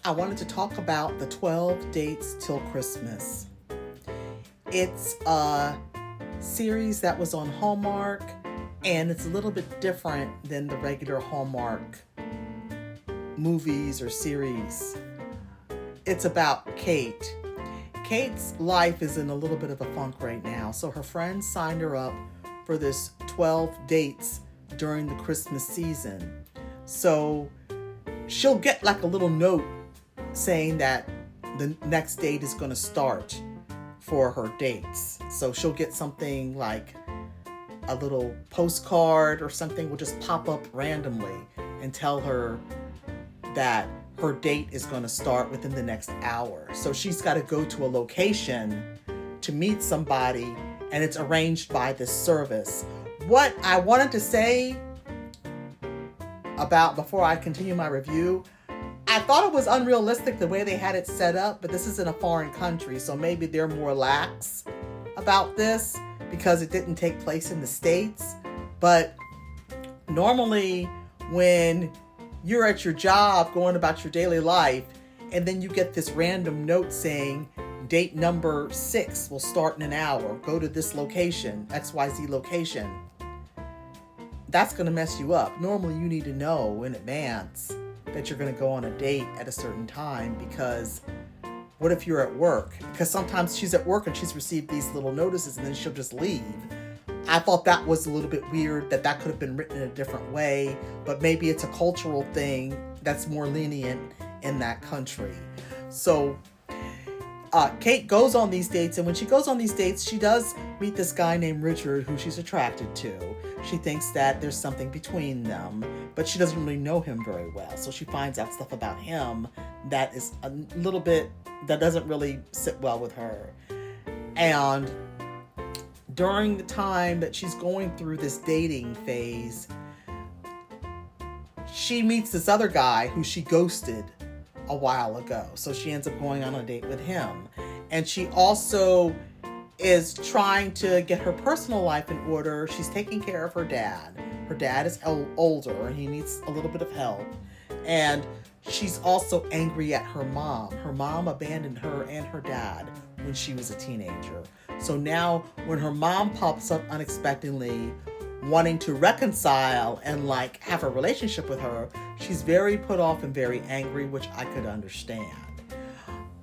I wanted to talk about the 12 Dates Till Christmas. It's a series that was on Hallmark, and it's a little bit different than the regular Hallmark movies or series. It's about Kate. Kate's life is in a little bit of a funk right now, so her friends signed her up for this 12 dates during the Christmas season. So she'll get like a little note saying that the next date is going to start for her dates. So she'll get something like a little postcard or something will just pop up randomly and tell her that her date is going to start within the next hour. So she's got to go to a location to meet somebody, and it's arranged by this service. What I wanted to say about before I continue my review, I thought it was unrealistic the way they had it set up, but this is in a foreign country, so maybe they're more lax about this because it didn't take place in the States. But normally when you're at your job going about your daily life, and then you get this random note saying date number 6 will start in an hour, go to this location, XYZ location, that's going to mess you up. Normally you need to know in advance that you're going to go on a date at a certain time, because what if you're at work? Because sometimes she's at work and she's received these little notices and then she'll just leave. I thought that was a little bit weird, that could have been written in a different way, but maybe it's a cultural thing that's more lenient in that country. So Kate goes on these dates, and when she goes on these dates, she does meet this guy named Richard who she's attracted to. She thinks that there's something between them, but she doesn't really know him very well. So she finds out stuff about him that is a little bit, that doesn't really sit well with her. And during the time that she's going through this dating phase, she meets this other guy who she ghosted a while ago. So she ends up going on a date with him. And she also is trying to get her personal life in order. She's taking care of her dad. Her dad is older and he needs a little bit of help. And she's also angry at her mom. Her mom abandoned her and her dad when she was a teenager. So now when her mom pops up unexpectedly wanting to reconcile and like have a relationship with her, she's very put off and very angry, which I could understand.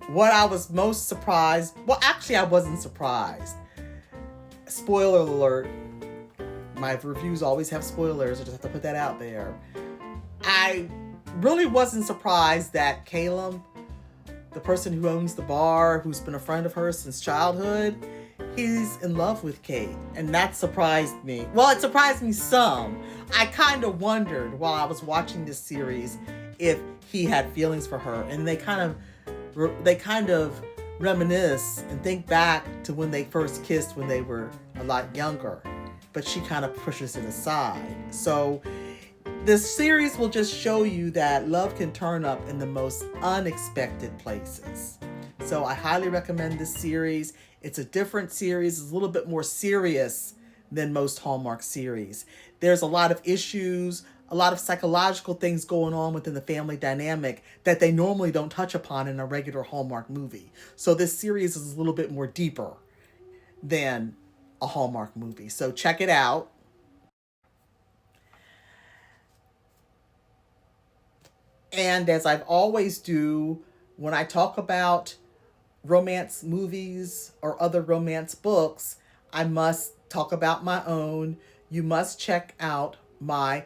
What I was most surprised, well, actually I wasn't surprised. Spoiler alert. My reviews always have spoilers. I just have to put that out there. I really wasn't surprised that Caleb, the person who owns the bar, who's been a friend of hers since childhood, he's in love with Kate. And that surprised me. Well, it surprised me some. I kind of wondered while I was watching this series if he had feelings for her. And they kind of reminisce and think back to when they first kissed when they were a lot younger. But she kind of pushes it aside. So this series will just show you that love can turn up in the most unexpected places. So I highly recommend this series. It's a different series. It's a little bit more serious than most Hallmark series. There's a lot of issues, a lot of psychological things going on within the family dynamic that they normally don't touch upon in a regular Hallmark movie. So this series is a little bit more deeper than a Hallmark movie. So check it out. And as I've always do when I talk about romance movies or other romance books, I must talk about my own. You must check out my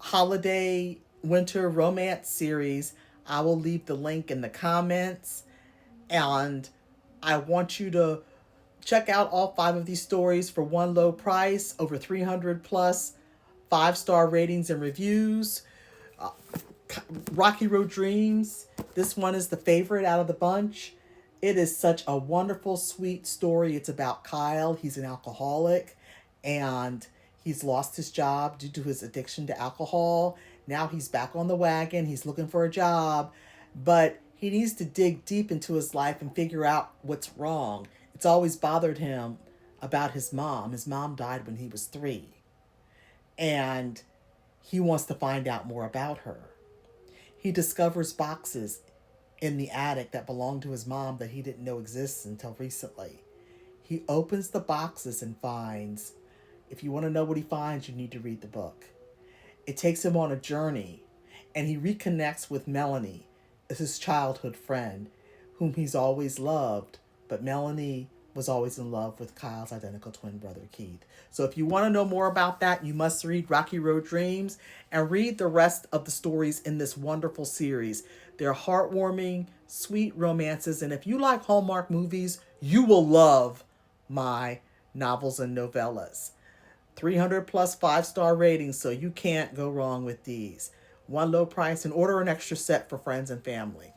holiday winter romance series. I will leave the link in the comments, and I want you to check out all 5 of these stories for one low price, over 300 plus 5-star ratings and reviews. Rocky Road Dreams, this one is the favorite out of the bunch. It is such a wonderful, sweet story. It's about Kyle. He's an alcoholic, and he's lost his job due to his addiction to alcohol. Now he's back on the wagon. He's looking for a job, but he needs to dig deep into his life and figure out what's wrong. It's always bothered him about his mom. His mom died when he was 3, and he wants to find out more about her. He discovers boxes in the attic that belonged to his mom that he didn't know exists until recently. He opens the boxes and finds, if you want to know what he finds, you need to read the book. It takes him on a journey, and he reconnects with Melanie, his childhood friend, whom he's always loved, but Melanie was always in love with Kyle's identical twin brother, Keith. So if you want to know more about that, you must read Rocky Road Dreams and read the rest of the stories in this wonderful series. They're heartwarming, sweet romances, and if you like Hallmark movies, you will love my novels and novellas. 300 plus 5-star ratings, so you can't go wrong with these. One low price, and order an extra set for friends and family.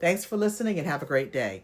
Thanks for listening and have a great day.